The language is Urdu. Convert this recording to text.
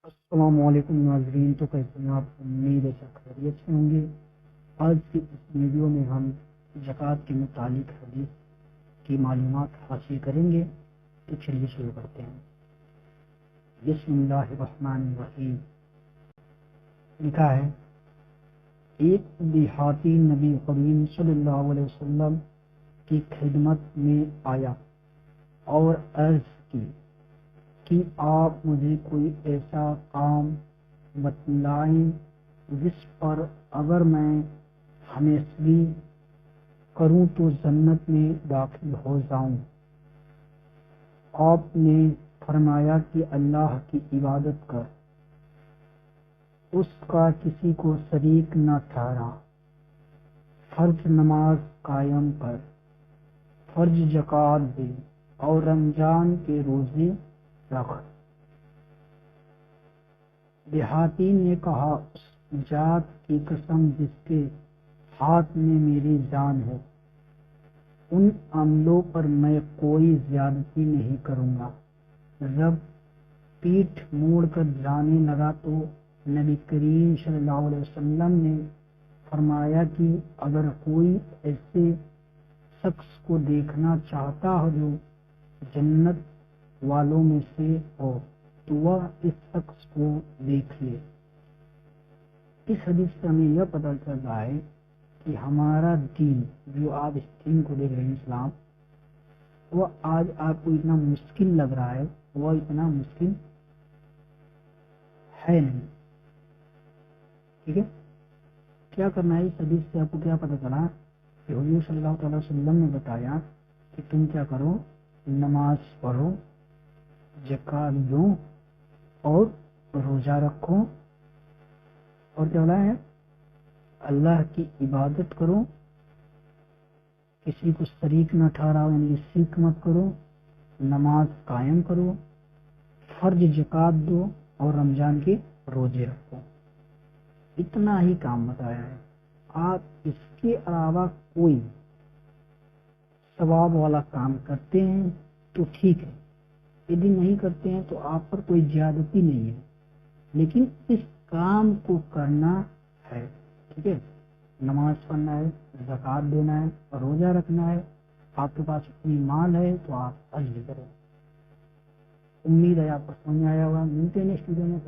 السلام علیکم ناظرین، تو کیسے ہیں آپ؟ امید ہے سب خیریت سے ہوں گے۔ آج کی اس ویڈیو میں ہم زکوٰۃ کے متعلق حدیث کی معلومات حاصل کریں گے، تو چلیے شروع کرتے ہیں۔ بسم اللہ الرحمن الرحیم۔ لکھا ہے، ایک دیہاتی نبی کریم صلی اللہ علیہ وسلم کی خدمت میں آیا اور عرض کی کہ آپ مجھے کوئی ایسا کام بتلائیں جس پر اگر میں ہمیشگی کروں تو جنت میں داخل ہو جاؤں۔ آپ نے فرمایا کہ اللہ کی عبادت کر، اس کا کسی کو شریک نہ ٹھہرا، فرض نماز قائم کر، فرض زکوٰۃ دے اور رمضان کے روزے رکھ۔ دیہاتی نے کہا، اس ذات کی قسم جس کے ہاتھ میں میری جان ہے، ان عملوں پر میں کوئی زیادتی نہیں کروں گا۔ جب پیٹھ موڑ کر جانے لگا تو نبی کریم صلی اللہ علیہ وسلم نے فرمایا کہ اگر کوئی ایسے شخص کو دیکھنا چاہتا ہو جو جنت والوں میں سے ہو تو وہ اس شخص کو دیکھ لے۔ اس حدیث سے ہمیں یہ پتہ چل رہا ہے کہ ہمارا دین، جو آپ اس دین کو دیکھ رہے ہیں اسلام، وہ آج آپ کو اتنا مشکل لگ رہا ہے، وہ اتنا مشکل ہے نہیں۔ ٹھیک ہے، کیا کرنا ہے؟ اس حدیث سے آپ کو کیا پتہ چلا کہ حضور صلی اللہ علیہ وسلم نے بتایا کہ تم کیا کرو، نماز پڑھو، زکوٰۃ دو اور روزہ رکھو، اور کیا بولا ہے؟ اللہ کی عبادت کرو، کسی کو شریک نہ ٹھہراؤ، یعنی شرک مت کرو، نماز قائم کرو، فرض زکوٰۃ دو اور رمضان کے روزے رکھو۔ اتنا ہی کام بتایا ہے۔ آپ اس کے علاوہ کوئی ثواب والا کام کرتے ہیں تو ٹھیک ہے، یدی نہیں کرتے ہیں تو آپ پر کوئی زیادتی نہیں ہے، لیکن اس کام کو کرنا ہے۔ ٹھیک ہے، نماز پڑھنا ہے، زکوٰۃ دینا ہے، روزہ رکھنا ہے، آپ کے پاس اتنی مال ہے تو آپ حج بھی کریں۔ امید ہے آپ کو سمجھ آیا ہوگا۔ ملتے ہیں نیکسٹ ویڈیو میں،